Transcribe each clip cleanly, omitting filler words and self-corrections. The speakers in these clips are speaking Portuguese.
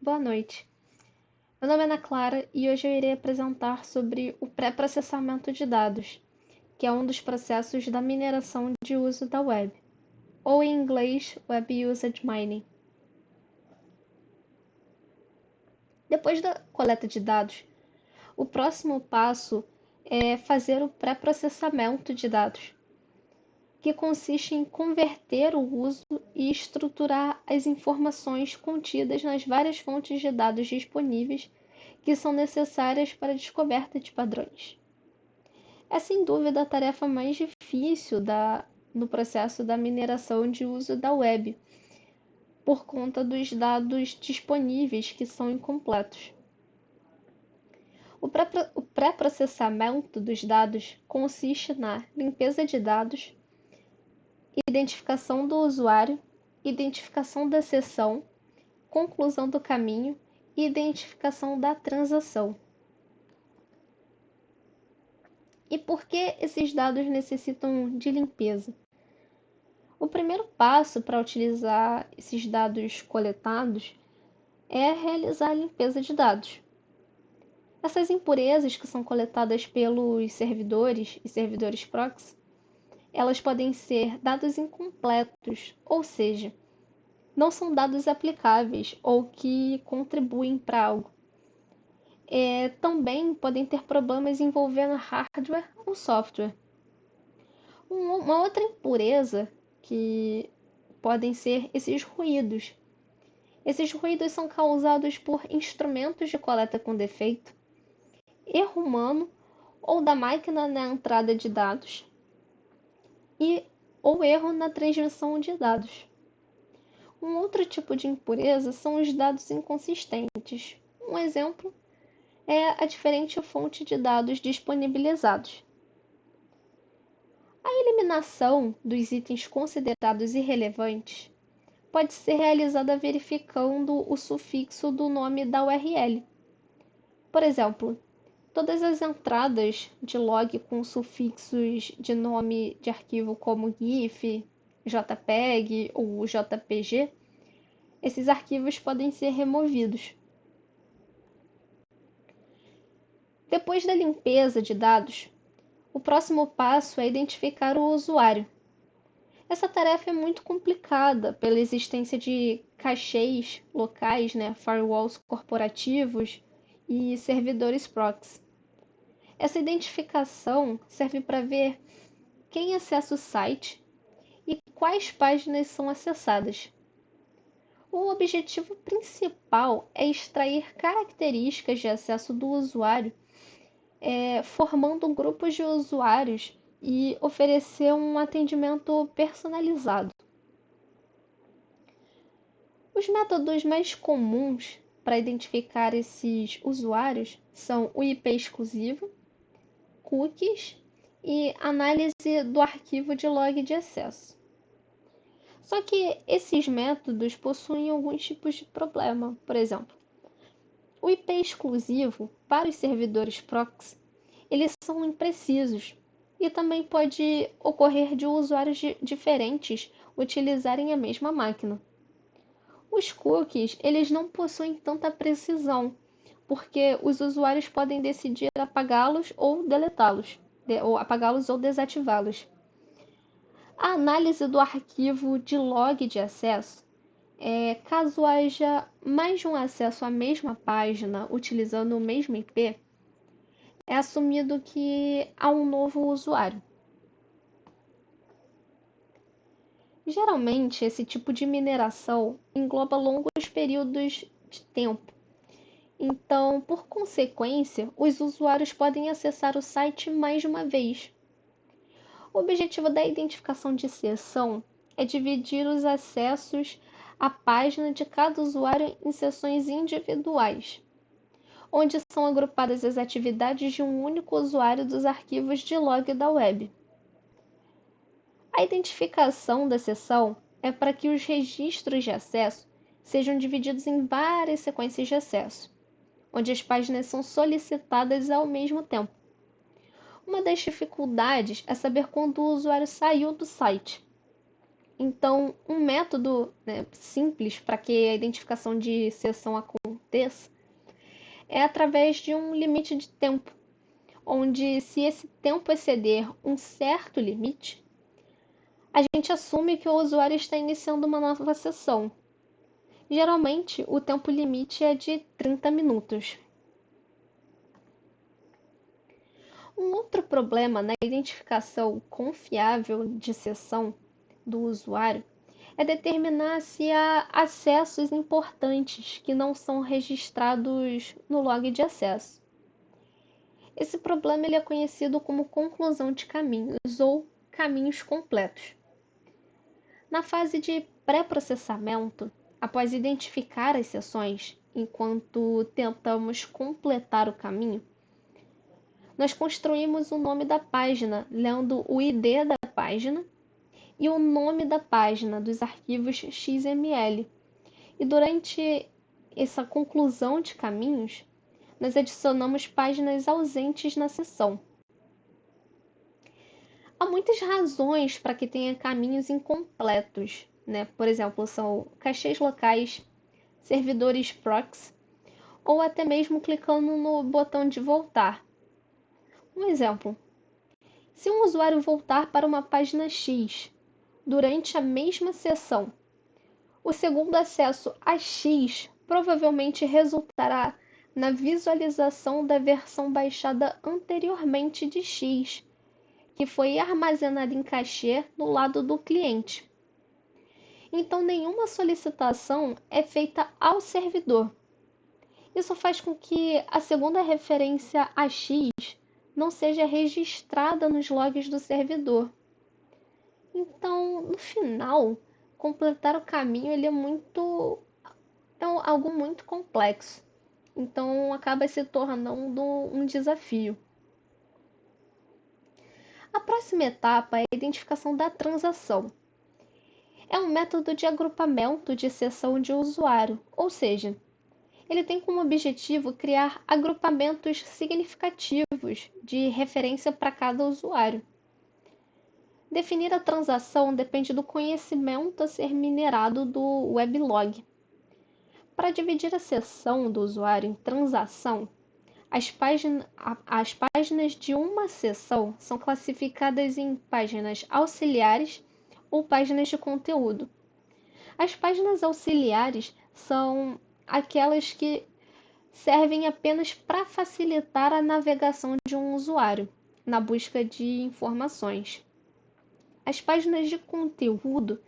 boa noite. Meu nome é Ana Clara e hoje eu irei apresentar sobre o pré-processamento de dados, que é um dos processos da mineração de uso da web, ou em inglês, Web Usage Mining. Depois da coleta de dados, o próximo passo é fazer o pré-processamento de dados, que consiste em converter o uso e estruturar as informações contidas nas várias fontes de dados disponíveis que são necessárias para a descoberta de padrões. É sem dúvida a tarefa mais difícil no processo da mineração de uso da web, por conta dos dados disponíveis que são incompletos. O pré-processamento dos dados consiste na limpeza de dados, identificação do usuário, identificação da sessão, conclusão do caminho e identificação da transação. E por que esses dados necessitam de limpeza? O primeiro passo para utilizar esses dados coletados é realizar a limpeza de dados. Essas impurezas que são coletadas pelos servidores e servidores proxy, elas podem ser dados incompletos, ou seja, não são dados aplicáveis ou que contribuem para algo. Também podem ter problemas envolvendo hardware ou software. Uma outra impureza que podem ser esses ruídos. Esses ruídos são causados por instrumentos de coleta com defeito, erro humano ou da máquina na entrada de dados ou erro na transmissão de dados. Um outro tipo de impureza são os dados inconsistentes. Um exemplo é a diferente fonte de dados disponibilizados. A eliminação dos itens considerados irrelevantes pode ser realizada verificando o sufixo do nome da URL. Por exemplo, todas as entradas de log com sufixos de nome de arquivo como GIF, JPEG ou JPG, esses arquivos podem ser removidos. Depois da limpeza de dados, o próximo passo é identificar o usuário. Essa tarefa é muito complicada pela existência de cachês locais, firewalls corporativos e servidores proxy. Essa identificação serve para ver quem acessa o site e quais páginas são acessadas. O objetivo principal é extrair características de acesso do usuário, formando grupos de usuários e oferecer um atendimento personalizado. Os métodos mais comuns para identificar esses usuários são o IP exclusivo, cookies e análise do arquivo de log de acesso. Só que esses métodos possuem alguns tipos de problema. Por exemplo, o IP exclusivo para os servidores proxy, eles são imprecisos e também pode ocorrer de usuários diferentes utilizarem a mesma máquina. Os cookies, eles não possuem tanta precisão, porque os usuários podem decidir apagá-los ou deletá-los, ou apagá-los ou desativá-los. A análise do arquivo de log de acesso, caso haja mais de um acesso à mesma página utilizando o mesmo IP, é assumido que há um novo usuário. Geralmente, esse tipo de mineração engloba longos períodos de tempo. Então, por consequência, os usuários podem acessar o site mais de uma vez. O objetivo da identificação de sessão é dividir os acessos à página de cada usuário em sessões individuais, onde são agrupadas as atividades de um único usuário dos arquivos de log da web. A identificação da sessão é para que os registros de acesso sejam divididos em várias sequências de acesso, onde as páginas são solicitadas ao mesmo tempo. Uma das dificuldades é saber quando o usuário saiu do site. Então, um método, né, simples para que a identificação de sessão aconteça é através de um limite de tempo, onde, se esse tempo exceder um certo limite, a gente assume que o usuário está iniciando uma nova sessão. Geralmente, o tempo limite é de 30 minutos. Um outro problema na identificação confiável de sessão do usuário é determinar se há acessos importantes que não são registrados no log de acesso. Esse problema ele é conhecido como conclusão de caminhos ou caminhos completos. Na fase de pré-processamento, após identificar as sessões, enquanto tentamos completar o caminho, nós construímos o nome da página, lendo o ID da página e o nome da página dos arquivos XML. E durante essa conclusão de caminhos, nós adicionamos páginas ausentes na seção. Há muitas razões para que tenha caminhos incompletos, né? Por exemplo, são cachês locais, servidores proxy, ou até mesmo clicando no botão de voltar. Um exemplo: se um usuário voltar para uma página X durante a mesma sessão, o segundo acesso a X provavelmente resultará na visualização da versão baixada anteriormente de X, que foi armazenada em cachê no lado do cliente. Então, nenhuma solicitação é feita ao servidor. Isso faz com que a segunda referência a X não seja registrada nos logs do servidor. Então, no final, completar o caminho ele é algo muito complexo. Então, acaba se tornando um desafio. A próxima etapa é a identificação da transação. É um método de agrupamento de sessão de usuário, ou seja, ele tem como objetivo criar agrupamentos significativos de referência para cada usuário. Definir a transação depende do conhecimento a ser minerado do weblog. Para dividir a sessão do usuário em transação, as páginas de uma seção são classificadas em páginas auxiliares ou páginas de conteúdo. As páginas auxiliares são aquelas que servem apenas para facilitar a navegação de um usuário na busca de informações. As páginas de conteúdo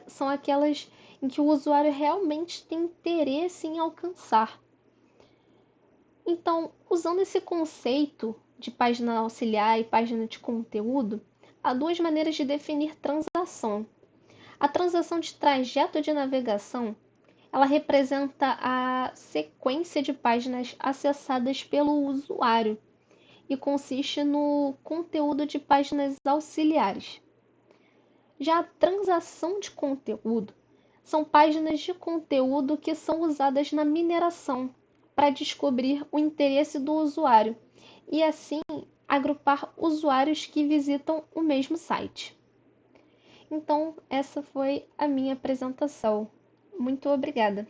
são aquelas em que o usuário realmente tem interesse em alcançar. Então, usando esse conceito de página auxiliar e página de conteúdo, há duas maneiras de definir transação. A transação de trajeto de navegação, ela representa a sequência de páginas acessadas pelo usuário e consiste no conteúdo de páginas auxiliares. Já a transação de conteúdo são páginas de conteúdo que são usadas na mineração para descobrir o interesse do usuário e, assim, agrupar usuários que visitam o mesmo site. Então, essa foi a minha apresentação. Muito obrigada!